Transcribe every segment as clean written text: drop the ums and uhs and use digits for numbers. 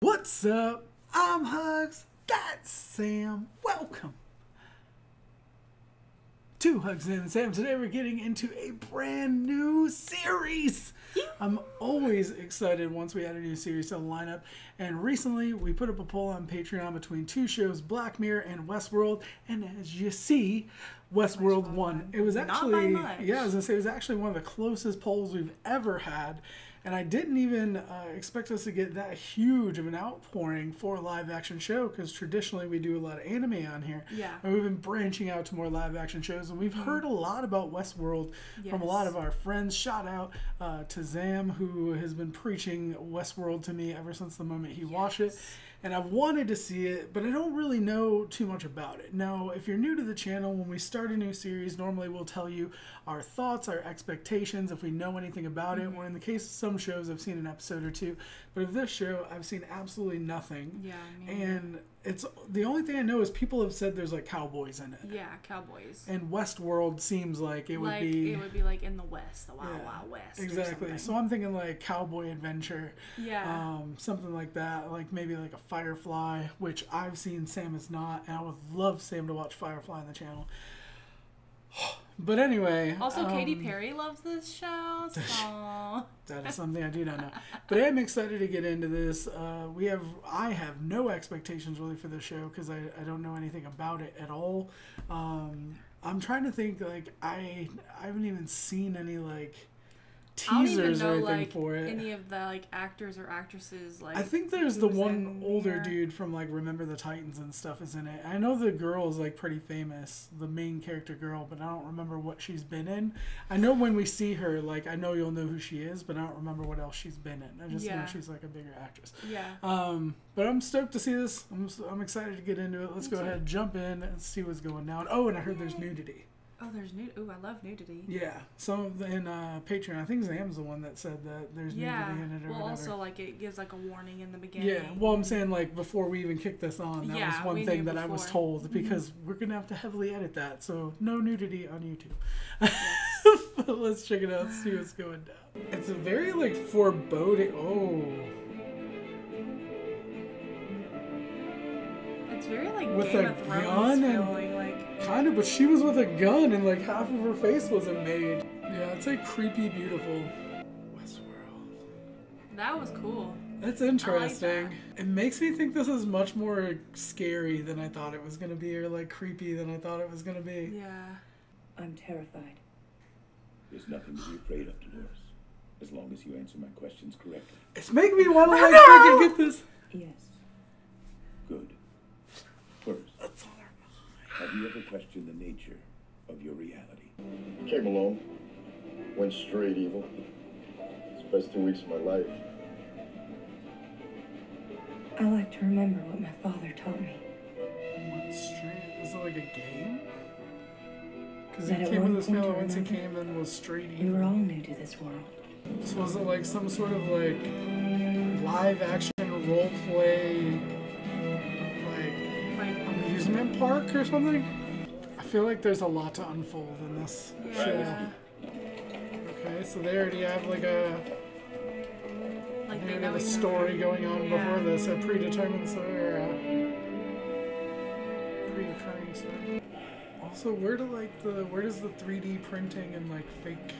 What's up? I'm HUGZ HottSamn. Welcome to HUGZ Sam. Today we're getting into a brand new series. I'm always excited once we add a new series to the lineup. And recently we put up a poll on Patreon between two shows, Black Mirror and Westworld. And as you see, Westworld won. It was actually, yeah, I was gonna say, it was actually one of the closest polls we've ever had. And I didn't even expect us to get that huge of an outpouring for a live action show, because traditionally we do a lot of anime on here. Yeah. And we've been branching out to more live action shows, and we've heard a lot about Westworld from a lot of our friends. Shout out to Zam, who has been preaching Westworld to me ever since the moment he watched it. And I've wanted to see it, but I don't really know too much about it. Now, if you're new to the channel, when we start a new series, normally we'll tell you our thoughts, our expectations, if we know anything about it. Or in the case of some shows, I've seen an episode or two. But of this show, I've seen absolutely nothing. Yeah, and it's the only thing I know is people have said there's like cowboys in it. Yeah, cowboys. And Westworld seems like it would be... It would be like in the West, the Wild Wild West. Exactly. So I'm thinking like cowboy adventure. Yeah. Something like that. Like maybe like a Firefly, which I've seen. Sam is not. And I would love Sam to watch Firefly on the channel. But anyway. Also, Katy Perry loves this show, so... That is something I do not know. But I'm excited to get into this. I have no expectations really for this show, because I don't know anything about it at all. I'm trying to think, like, I haven't even seen any, like, teasers or anything for it. Any of the like actors or actresses, like, I think there's the one older dude from like Remember the Titans and stuff is in it. I know the girl is like pretty famous, the main character girl, but I don't remember what she's been in. I know when we see her, like, I know you'll know who she is, but I don't remember what else she's been in. I just know she's like a bigger actress. Yeah. But I'm stoked to see this. I'm excited to get into it. Let's go ahead, jump in and see what's going down. Oh, and I heard there's nudity. Oh, there's nudity. Ooh, I love nudity. Yeah, some in Patreon, I think Zam's the one that said that there's nudity in it or whatever. Also, like, it gives like a warning in the beginning. Yeah, well, I'm saying, like, before we even kick this on, that was one thing that I was told, because we're gonna have to heavily edit that, so no nudity on YouTube. Yes. But let's check it out, see what's going down. It's a very like foreboding. Oh. It's very like with Game a of Thrones gun feeling, like. Kind of, but she was with a gun and like half of her face wasn't made. Yeah, it's like creepy, beautiful. Westworld. That was cool. That's interesting. Like that. It makes me think this is much more scary than I thought it was going to be, or like creepy than I thought it was going to be. Yeah. I'm terrified. There's nothing to be afraid of, Dolores. As long as you answer my questions correctly. It's making me want to like freaking get this. Yes. Good. First, That's on our mind. have you ever questioned the nature of your reality? Came alone, went straight evil. It's the best 2 weeks of my life. I like to remember what my father taught me. Went straight. Is it like a game? Because That he at came one with his point family or once he another, came and was straight We were evil. all new to this world. So was it like some sort of like live action role play, like amusement park or something? I feel like there's a lot to unfold in this show. Okay, so they already have like a story going on before this, a predetermined story or a pre-occurring story. Also, where does the 3D printing and like fake,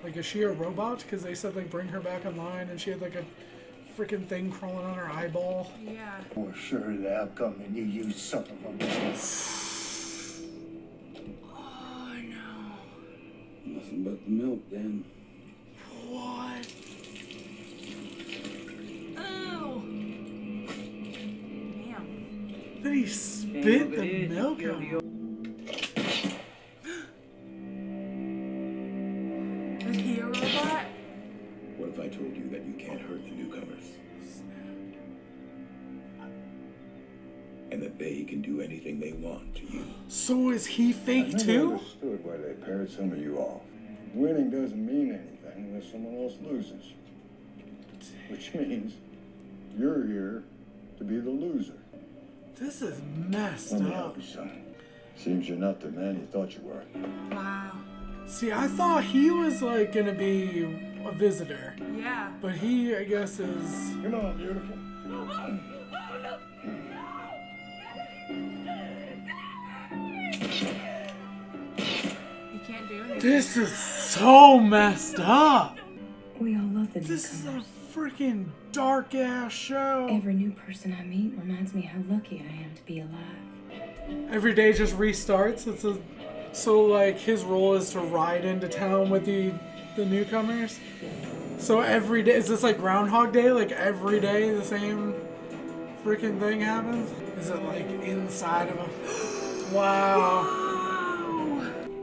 like, is she a robot? Because they said like bring her back online and she had like a freaking thing crawling on her eyeball. Yeah. More sure of the outcome than you son of a bitch. Oh no. Nothing but the milk, then. What? Oh. Damn. Did he spit the milk out? Is he a robot? What if I told you that you can't hurt the newcomers? And that they can do anything they want to you? So is he fake I never too? understood why they paired some of you off. Winning doesn't mean anything unless someone else loses. Which means you're here to be the loser. This is messed Let me up. help you, son. Seems you're not the man you thought you were. Wow. See, I thought he was like gonna be a visitor, Yeah. but he, I guess, is. Come on, beautiful. You can't do anything. This is so messed up. We all love the This is a newcomers. freaking dark ass show. Every new person I meet reminds me how lucky I am to be alive. Every day just restarts. So like his role is to ride into town with the newcomers. So every day, is this like Groundhog Day? Like every day the same freaking thing happens? Is it like inside of a... Wow.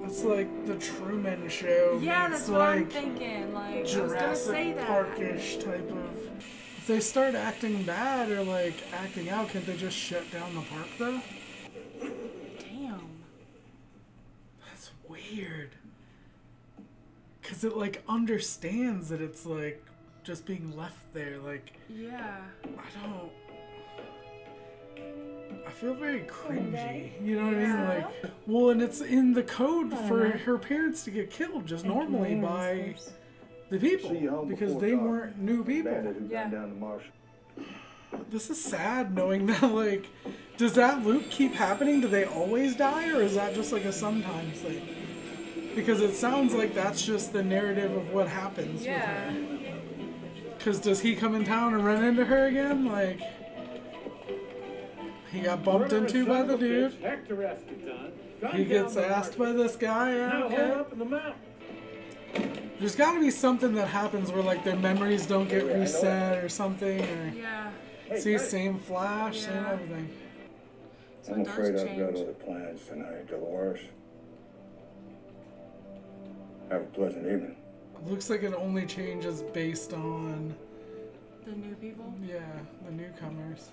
It's like the Truman Show. Yeah, meets, that's what I'm like thinking. Like, I was gonna say Jurassic that. Park-ish type of... If they start acting bad or like acting out, can't they just shut down the park though? Damn. That's weird. Cause it like understands that it's like just being left there. Like Yeah. I feel very cringy. You know what I mean? Like, well, and it's in the code for her parents to get killed just normally by the people because they weren't new people. Yeah. This is sad knowing that, like, does that loop keep happening? Do they always die, or is that just like a sometimes thing? Because it sounds like that's just the narrative of what happens with her. Because does he come in town and run into her again? Like, he got bumped into by the dude. He gets asked by this guy. Yeah, okay. There's got to be something that happens where like their memories don't get reset or something. Or Yeah. see, same flash, same everything. So I'm it does afraid I've change. got other plans tonight, Dolores. Have a pleasant evening. Looks like it only changes based on, The new people? yeah, the newcomers.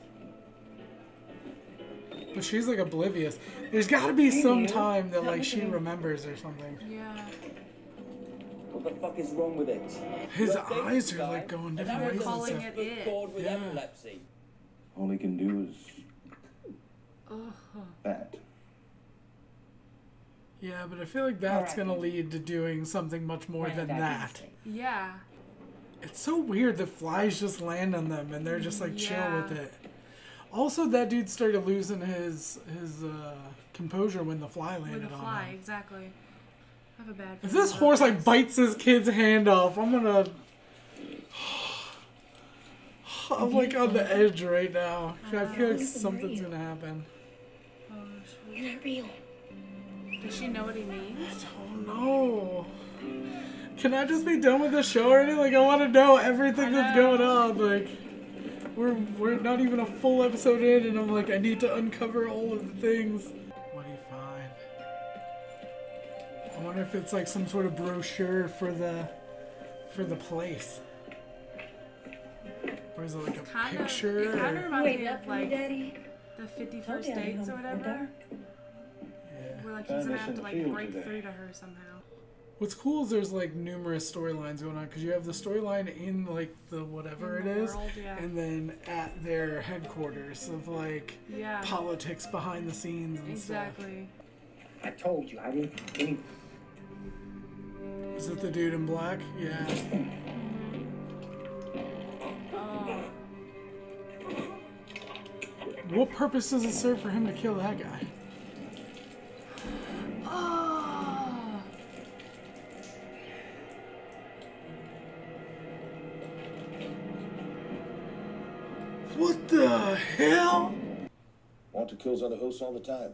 But she's like oblivious. There's got to be some time that like she remembers or something. Yeah. What the fuck is wrong with it? His eyes are like going different They're ways and calling stuff. it it. Bored with Yeah. epilepsy. All he can do is that. Yeah, but I feel like that's gonna lead to doing something much more than that. Yeah. It's so weird that flies just land on them and they're just like chill Yeah. with it. Also, that dude started losing his composure when the fly landed With a on fly, him. exactly. I have a bad If feeling this about horse like this. bites his kid's hand off, I'm gonna. I'm like on the edge right now. I feel like something's gonna happen. Oh, shit. Does she know what he means? Oh no. Can I just be done with the show already? Like, I want to know everything that's going on. Like, we're not even a full episode in, and I'm like, I need to uncover all of the things. What do you find? I wonder if it's like some sort of brochure for the place. Or is it like a picture? It kind of or- reminds me of like Daddy. the 51st dates or whatever. Yeah. Where like he's gonna have to like break through to her somehow. What's cool is there's like numerous storylines going on because you have the storyline in like the whatever In it the is, world, yeah. and then at their headquarters of like Yeah. politics behind the scenes and Exactly. I told you I didn't think anything. stuff. Is it the dude in black? Yeah. Oh. What purpose does it serve for him to kill that guy? Oh. What the hell? Want to kills other hosts all the time.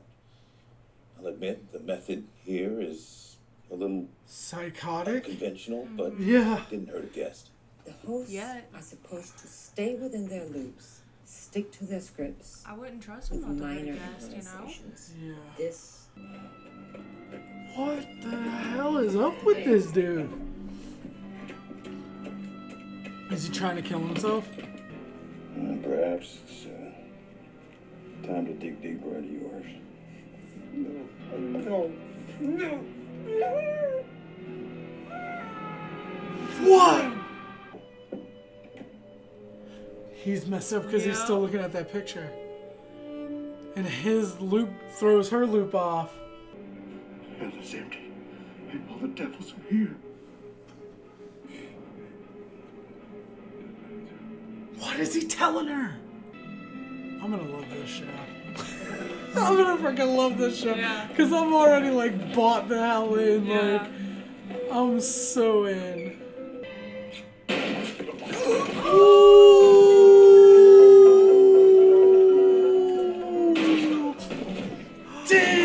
I'll admit the method here is a little Psychotic? unconventional, but Yeah. didn't hurt a guest. The hosts Yet. are supposed to stay within their loops, stick to their scripts, I wouldn't trust him with not to hurt a minor guest, you know? improvisations. Yeah. This What the hell is up with this dude? Is he trying to kill himself? Perhaps it's time to dig deeper into yours. What? He's messed up because he's Yeah. still looking at that picture. And his loop throws her loop off. Hell is empty, and all the devils are here. What is he telling her? I'm gonna love this show. I'm gonna freaking love this show. Yeah. Cause I'm already like bought the hell in. Yeah. Like, I'm so in.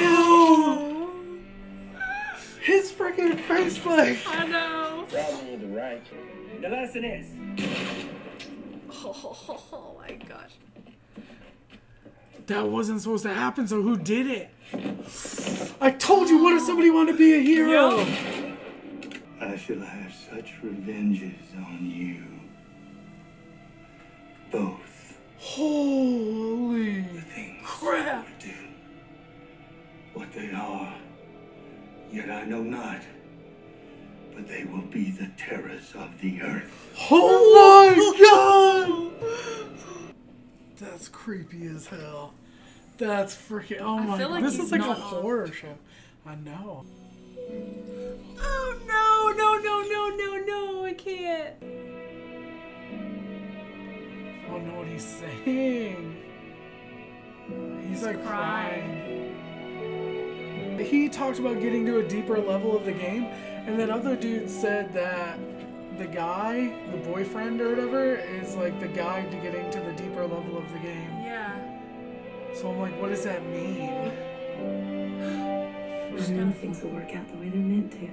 Damn! His freaking face, like. I know. Problem with the right. The lesson is. Oh my gosh. That wasn't supposed to happen, so who did it? I told you, what if somebody wanted to be a hero? Yep. I shall have such revenges on you. Both. Holy Things crap. I do. What they are, yet I know not. But they will be the terrors of the earth. Oh my god! That's creepy as hell. That's freaking. Oh my god. like This he's is like a not horror show. I know. Oh no, no, no, no, no, no, I can't. I don't know what he's saying. He's like crying. He talked about getting to a deeper level of the game, and then other dude said that the guy, the boyfriend or whatever, is like the guide to getting to the deeper level of the game. Yeah. So I'm like, what does that mean? I know things will work out the way they're meant to.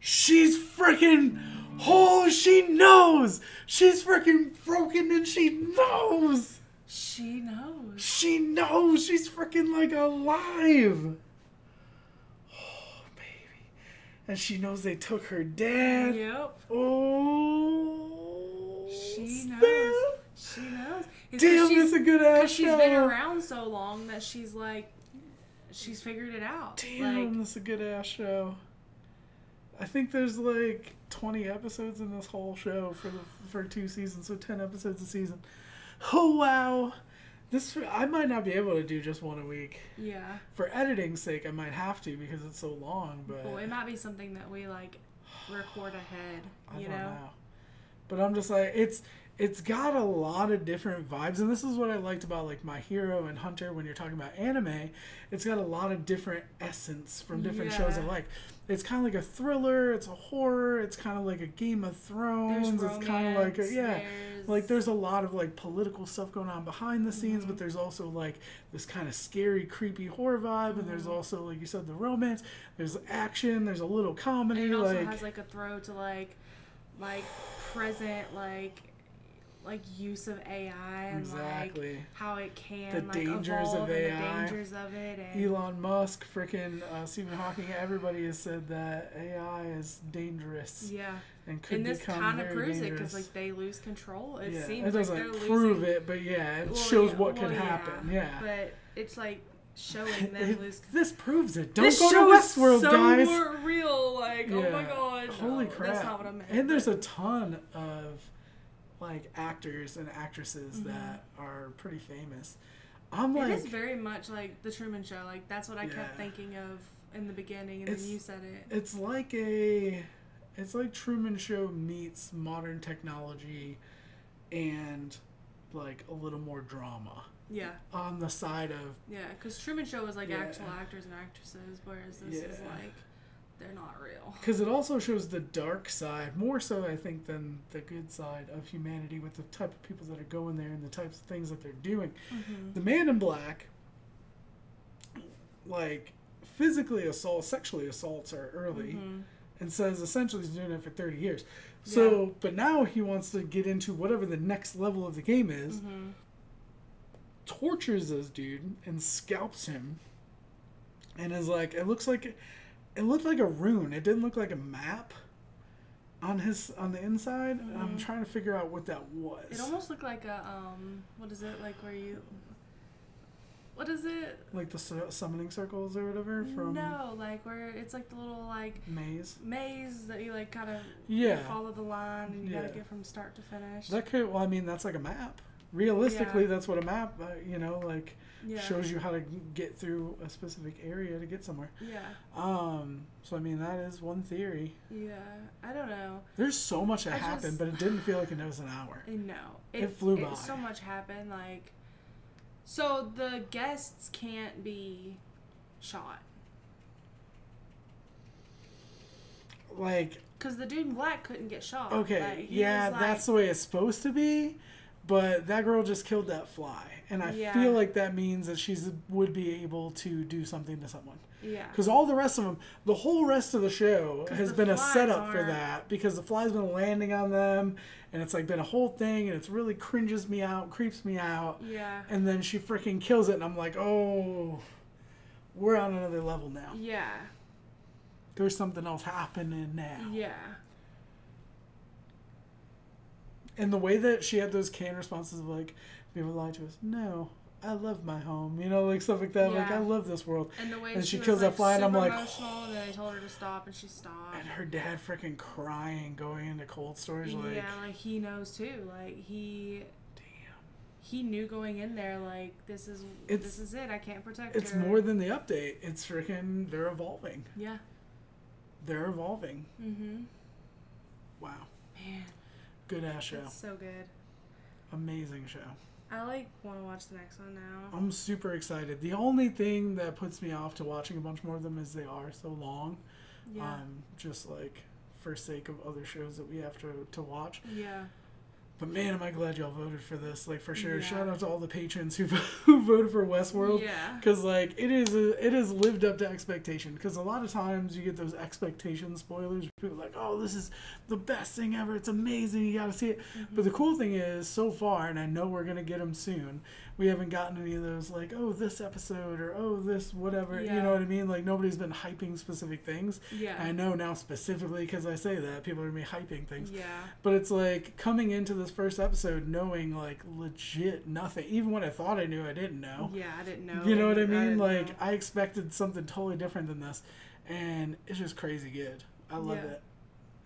She's freaking. Oh, she knows! She's freaking broken and she knows! She knows. She knows! She's freaking like alive! Oh, baby. And she knows they took her dad. Yep. Oh. She snap. knows. She knows. It's Damn, that's a good ass she's been show. around so long that she's like, she's figured it out. Damn, Like, that's a good ass show. I think there's like 20 episodes in this whole show for 2 seasons, so 10 episodes a season. Oh wow, I might not be able to do just one a week. yeah. For editing's sake, I might have to because it's so long. But Well, it might be something that we like record ahead. I You don't know? know. But I'm just like it's got a lot of different vibes, and this is what I liked about like My Hero and Hunter. When you're talking about anime, it's got a lot of different essence from different shows I like. It's kind of like a thriller, it's a horror, it's kind of like a Game of Thrones, There's it's kind of like a, romance, like there's a lot of like political stuff going on behind the scenes, but there's also like this kind of scary, creepy horror vibe, and there's also, like you said, the romance, there's action, there's a little comedy, And it also like has like a throw to like present like use of AI and exactly. like how it can The like dangers evolve of and AI. the dangers of it. And Elon Musk, freaking Stephen Hawking, everybody has said that AI is dangerous. yeah, And could and this become kind of very proves it dangerous. because like they lose control. It Yeah, seems it doesn't like they're prove losing. it, but yeah, it Well, shows yeah, what well, could happen. Yeah. But it's like showing them lose. This proves it. Don't This go to show is Westworld, so guys. real. Like, oh my Yeah. god. Holy no, crap. That's not what I meant. And there's a ton of like actors and actresses that are pretty famous. I'm it like, is very much like the Truman Show. Like that's what I Yeah. kept thinking of in the beginning, and It's- then you said it. it's like Truman Show meets modern technology and like a little more drama Yeah, on the side of yeah. Because Truman Show was like Yeah. actual actors and actresses, whereas this is Yeah. like they're not real. because it also shows the dark side more so I think than the good side of humanity with the type of people that are going there and the types of things that they're doing. The Man in Black like physically sexually assaults her early and says essentially he's doing it for 30 years. So, but now he wants to get into whatever the next level of the game is, tortures this dude and scalps him, and is like, it looked like a rune. It didn't look like a map on the inside. I'm trying to figure out what that was. It almost looked like a what is it like where you? What is it? Like the summoning circles or whatever from No, like where it's like the little like Maze. that you like kind of Yeah. follow the line and you gotta Yeah. get from start to finish. That could, well, I mean, that's like a map. realistically, Yeah. that's what a map, you know, like Yeah. shows you how to get through a specific area to get somewhere. Yeah. So I mean, that is one theory. Yeah. I don't know. There's so much that I happened, just- but it didn't feel like it was an hour. No. It flew by. So much happened. Like, so the guests can't be shot. Like, Because the dude in black couldn't get shot. okay, Like, he yeah, was like, that's the way it's supposed to be, but that girl just killed that fly, and I Yeah. feel like that means that would be able to do something to someone. Yeah. Because all the rest of them, the whole rest of the show 'Cause has the been a flies setup for aren't- that, because the fly's been landing on them, and it's like been a whole thing, and it's really cringes me out, creeps me out, Yeah. and then she freaking kills it, and I'm like, oh, we're on another level now. Yeah. There's something else happening now. Yeah. And the way that she had those canned responses of like, people lied to us. No, I love my home. You know, like stuff like that. Like, Yeah. I love this world. And the way And she she was, kills that like, fly, and I'm super like, emotional, and then they told her to stop, and she stopped. And her dad freaking crying, going into cold storage. Like, Yeah, like he knows too. Like he knew going in there, like this is it. I can't protect it's her. more than the update. It's freaking, they're evolving. Yeah. They're evolving. Mhm. Wow. Man. Good ass show. It's so good. Amazing show. I want to watch the next one now. I'm super excited. The only thing that puts me off to watching a bunch more of them is they are so long. Yeah. Just like for sake of other shows that we have to watch. Yeah. But man, am I glad y'all voted for this. Like, for sure. Yeah. Shout out to all the patrons who voted for Westworld. Yeah. Because, like, it has lived up to expectation. Because a lot of times you get those expectation spoilers. People are like, oh, this is the best thing ever. It's amazing. You got to see it. Mm-hmm. But the cool thing is, so far, and I know we're going to get them soon, we haven't gotten any of those, like, oh, this episode or, oh, this whatever. Yeah. You know what I mean? Like, nobody's been hyping specific things. Yeah. I know now specifically because I say that. People are going to be hyping things. Yeah. But it's like coming into this first episode knowing like legit nothing. Even when I thought I knew, I didn't know. Yeah, I didn't know. You know what I mean? didn't Like know. I expected something totally different than this, and it's just crazy good. I love Yeah. it.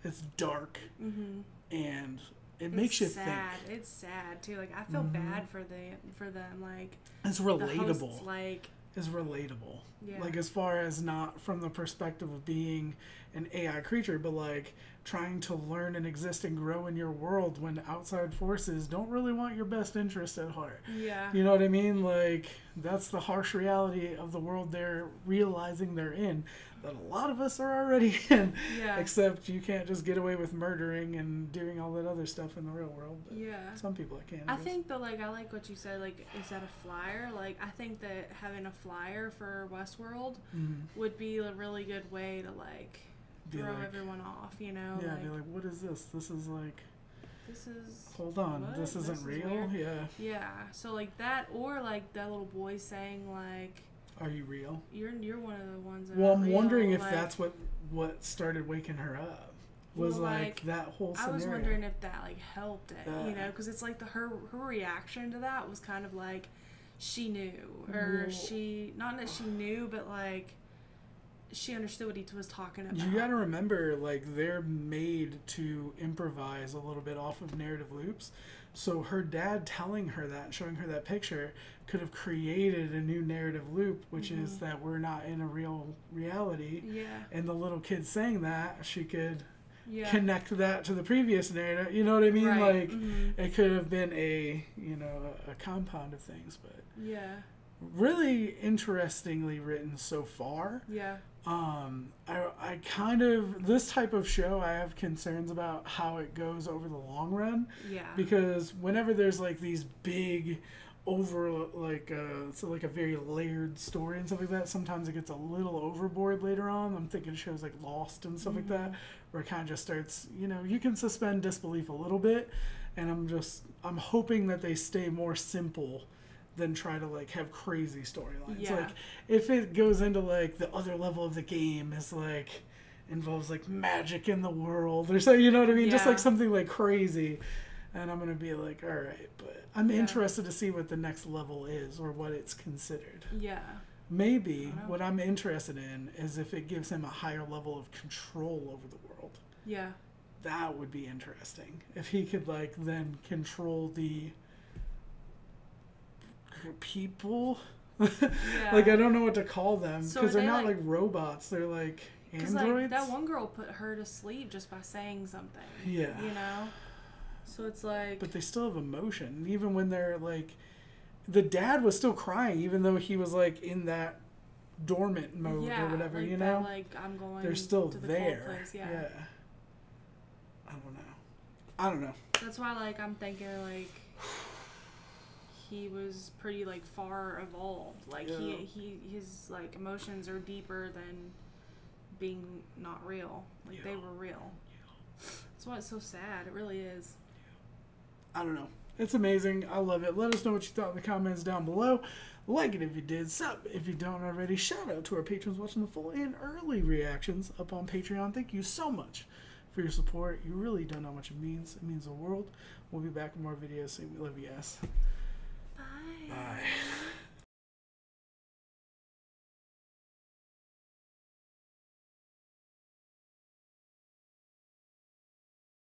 It's dark Mhm. and it makes you sad. think. It's sad too. Like I feel bad for them. Like It's the relatable. hosts, like Is relatable. Yeah. Like as far as not from the perspective of being an AI creature, but like trying to learn and exist and grow in your world when outside forces don't really want your best interest at heart. yeah. You know what I mean? Like, that's the harsh reality of the world they're realizing they're in, that a lot of us are already in. Yeah. Except you can't just get away with murdering and doing all that other stuff in the real world. But Yeah. some people can. I guess. think that, like, I like what you said, like, is that a flyer? Like, I think that having a flyer for Westworld would be a really good way to, like, Be throw like- everyone off, you know? Yeah, like, be like, what is this? This is like, this is... hold on, what? this isn't is real? weird. Yeah. Yeah, so, like, that, or, like, that little boy saying, like, Are you real? you're one of the ones that Well, are I'm real. wondering if like, that's what started waking her up. Was Well, like like, that whole I scenario. was wondering if that, like, helped it, you Yeah. know? Because it's, like, her reaction to that was kind of, like, she knew. Or Well- she... Not that she knew, but, like... She understood what he was talking about. You gotta remember, like, they're made to improvise a little bit off of narrative loops. So her dad telling her that, showing her that picture, could have created a new narrative loop, which is that we're not in a real reality. Yeah. And the little kid saying that, she could Yeah. connect that to the previous narrative. You know what I mean? Right. Like, it could have been a compound of things, but Yeah. really interestingly written so far. Yeah. I kind of, this type of show, I have concerns about how it goes over the long run. Yeah. Because whenever there's like these big over, like, so like a very layered story and stuff like that, sometimes it gets a little overboard later on. I'm thinking shows like Lost and stuff like that, where it kind of just starts, you can suspend disbelief a little bit. And I'm hoping that they stay more simple than try to like have crazy storylines. Yeah. Like if it goes into like the other level of the game is like involves like magic in the world or so, you know what I mean? Just Yeah. like something like crazy. And I'm gonna be like, all right, but I'm interested to see what the next level is or what it's considered. Yeah. Maybe what I'm interested in is if it gives him a higher level of control over the world. Yeah. That would be interesting. If he could like then control the people. Yeah. Like, I don't know what to call them So because are they're they, not like- like robots. They're like 'Cause, androids. like, that one girl put her to sleep just by saying something. Yeah. You know? So it's like... But they still have emotion. Even when they're like... The dad was still crying even though he was like in that dormant mode or whatever, like you that, know? like, I'm going They're still to the there. cold place. Yeah. I don't know. That's why, like, I'm thinking, like... He was pretty, like, far evolved. Like, Yeah. his, like, emotions are deeper than being not real. Like, they were real. That's why it's so sad. It really is. I don't know. It's amazing. I love it. Let us know what you thought in the comments down below. Like it if you did. Sub if you don't already. Shout out to our patrons watching the full and early reactions up on Patreon. Thank you so much for your support. You really don't know how much it means. It means the world. We'll be back with more videos soon. We love you guys. Bye. Bye.